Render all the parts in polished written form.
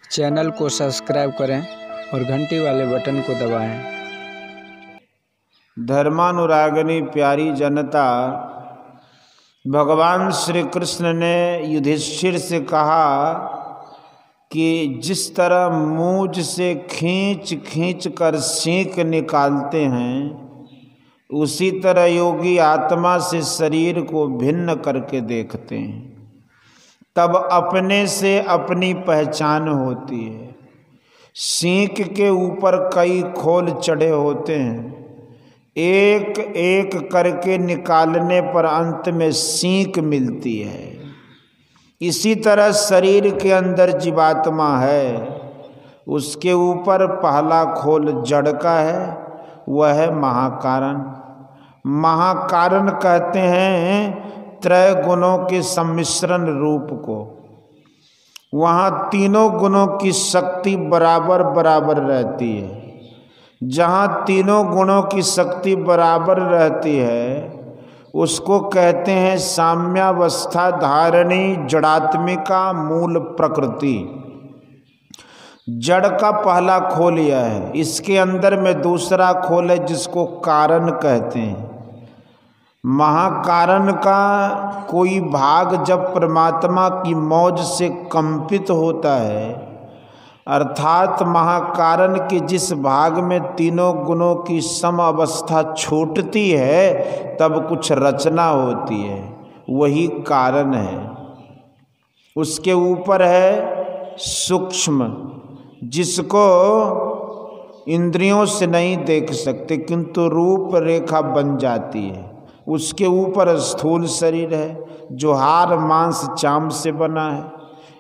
Channel को subscribe करें और घंटी वाले बटन को दबाएं। धर्मानुरागिनी प्यारी जनता, भगवान श्री कृष्ण ने युधिष्ठिर से कहा कि जिस तरह मूंछ से खींच खींच कर सींक निकालते हैं, उसी तरह योगी आत्मा से शरीर को भिन्न करके देखते हैं, तब अपने से अपनी पहचान होती है। सींक के ऊपर कई खोल चढ़े होते हैं, एक एक करके निकालने पर अंत में सींक मिलती है। इसी तरह शरीर के अंदर जीवात्मा है, उसके ऊपर पहला खोल जड़ का है, वह है महाकारण। महाकारण कहते हैं त्रय गुणों के सम्मिश्रण रूप को। वहाँ तीनों गुणों की शक्ति बराबर बराबर रहती है। जहाँ तीनों गुणों की शक्ति बराबर रहती है, उसको कहते हैं साम्यावस्था धारणी जड़ात्मिका मूल प्रकृति। जड़ का पहला खोल यह है। इसके अंदर में दूसरा खोल है जिसको कारण कहते हैं। महाकारण का कोई भाग जब परमात्मा की मौज से कंपित होता है, अर्थात महाकारण के जिस भाग में तीनों गुणों की सम अवस्था छूटती है, तब कुछ रचना होती है, वही कारण है। उसके ऊपर है सूक्ष्म, जिसको इंद्रियों से नहीं देख सकते किंतु रूप रेखा बन जाती है। उसके ऊपर स्थूल शरीर है जो हाड़ मांस चाम से बना है।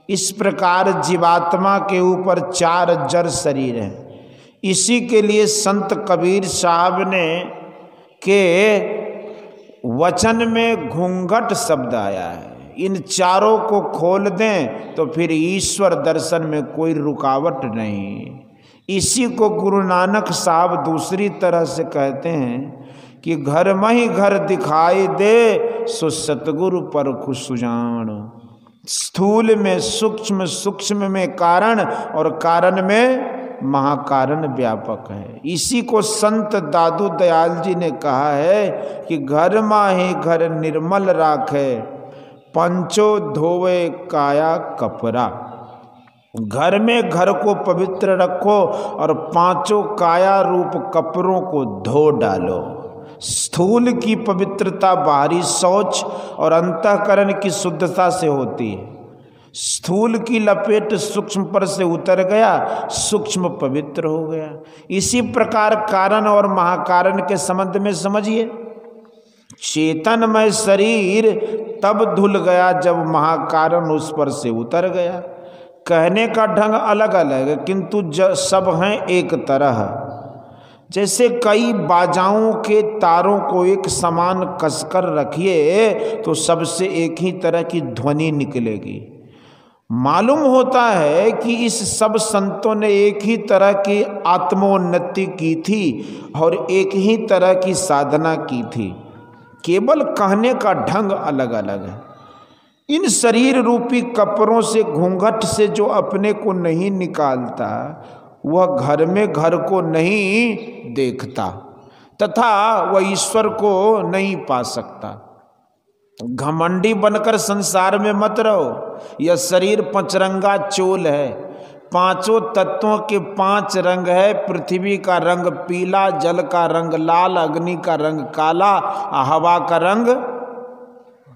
इस प्रकार जीवात्मा के ऊपर चार जड़ शरीर हैं। इसी के लिए संत कबीर साहब ने के वचन में घूंघट शब्द आया है। इन चारों को खोल दें तो फिर ईश्वर दर्शन में कोई रुकावट नहीं। इसी को गुरु नानक साहब दूसरी तरह से कहते हैं कि घर में ही घर दिखाई दे, सो सतगुरु परखु सुजान। स्थूल में सूक्ष्म, सूक्ष्म में कारण और कारण में महाकारण व्यापक है। इसी को संत दादू दयाल जी ने कहा है कि घर में ही घर निर्मल राखे, पंचो धोवे काया कपरा। घर में घर को पवित्र रखो और पांचों काया रूप कपड़ों को धो डालो। स्थूल की पवित्रता बाहरी शौच और अंतःकरण की शुद्धता से होती है। स्थूल की लपेट सूक्ष्म पर से उतर गया, सूक्ष्म पवित्र हो गया। इसी प्रकार कारण और महाकारण के संबंध में समझिए, चेतनमय शरीर तब धुल गया जब महाकारण उस पर से उतर गया। कहने का ढंग अलग अलग है किंतु सब हैं एक तरह। जैसे कई बाजाओं के तारों को एक समान कसकर रखिए तो सबसे एक ही तरह की ध्वनि निकलेगी। मालूम होता है कि इस सब संतों ने एक ही तरह की आत्मोन्नति की थी और एक ही तरह की साधना की थी, केवल कहने का ढंग अलग अलग है। इन शरीर रूपी कपड़ों से, घूंघट से जो अपने को नहीं निकालता, वह घर में घर को नहीं देखता तथा वह ईश्वर को नहीं पा सकता। घमंडी बनकर संसार में मत रहो। यह शरीर पंचरंगा चोल है। पांचों तत्वों के पांच रंग है। पृथ्वी का रंग पीला, जल का रंग लाल, अग्नि का रंग काला, हवा का रंग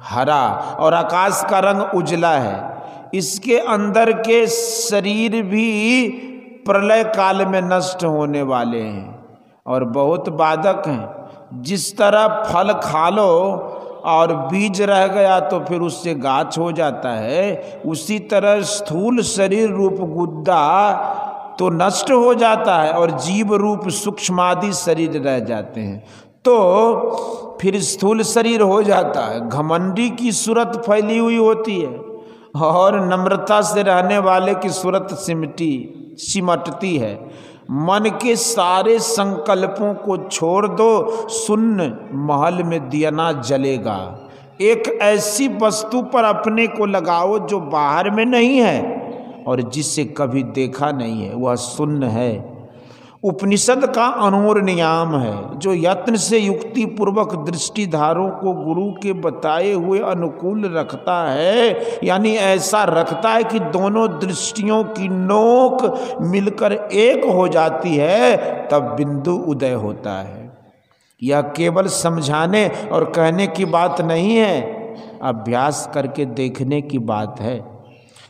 हरा और आकाश का रंग उजला है। इसके अंदर के शरीर भी प्रलय काल में नष्ट होने वाले हैं और बहुत बाधक हैं। जिस तरह फल खा लो और बीज रह गया तो फिर उससे गाछ हो जाता है, उसी तरह स्थूल शरीर रूप गुद्दा तो नष्ट हो जाता है और जीव रूप सूक्ष्मादि शरीर रह जाते हैं, तो फिर स्थूल शरीर हो जाता है। घमंडी की सूरत फैली हुई होती है और नम्रता से रहने वाले की सूरत सिमटती है। मन के सारे संकल्पों को छोड़ दो, शून्य महल में दिया ना जलेगा। एक ऐसी वस्तु पर अपने को लगाओ जो बाहर में नहीं है और जिसे कभी देखा नहीं है वह शून्य है। उपनिषद का अनोर नियम है, जो यत्न से युक्ति पूर्वक दृष्टिधारों को गुरु के बताए हुए अनुकूल रखता है, यानी ऐसा रखता है कि दोनों दृष्टियों की नोक मिलकर एक हो जाती है, तब बिंदु उदय होता है। यह केवल समझाने और कहने की बात नहीं है, अभ्यास करके देखने की बात है।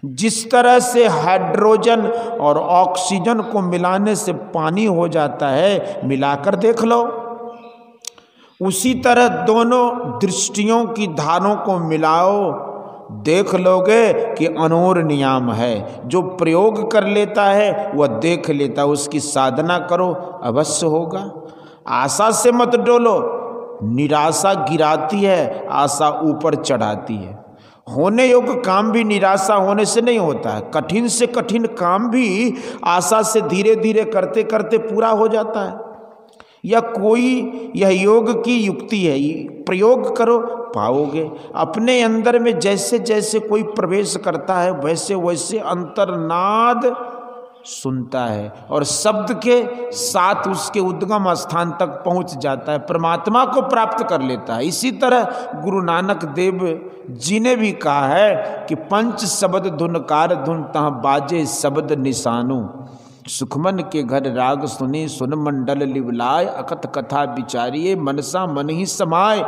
जिस तरह से हाइड्रोजन और ऑक्सीजन को मिलाने से पानी हो जाता है, मिलाकर देख लो, उसी तरह दोनों दृष्टियों की धारों को मिलाओ, देख लोगे कि अनोर नियम है। जो प्रयोग कर लेता है वह देख लेता है, उसकी साधना करो अवश्य होगा। आशा से मत डोलो, निराशा गिराती है, आशा ऊपर चढ़ाती है। होने योग्य काम भी निराशा होने से नहीं होता है, कठिन से कठिन काम भी आशा से धीरे धीरे करते करते पूरा हो जाता है। यह योग की युक्ति है, प्रयोग करो पाओगे। अपने अंदर में जैसे जैसे कोई प्रवेश करता है वैसे वैसे अंतर्नाद सुनता है और शब्द के साथ उसके उद्गम स्थान तक पहुंच जाता है, परमात्मा को प्राप्त कर लेता है। इसी तरह गुरु नानक देव जी ने भी कहा है कि पंच शब्द धुनकार धुन तहाँ बाजे शब्द निशानु, सुखमन के घर राग सुनी सुन मंडल लिवलाय, अकथ कथा विचारिये मनसा मन ही समाय,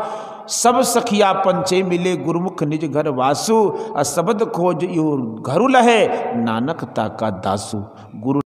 सब सखिया पंचे मिले गुरुमुख निज घर वासु, अशब्द खोज यू घरु लहे नानक ताका दासु। गुरु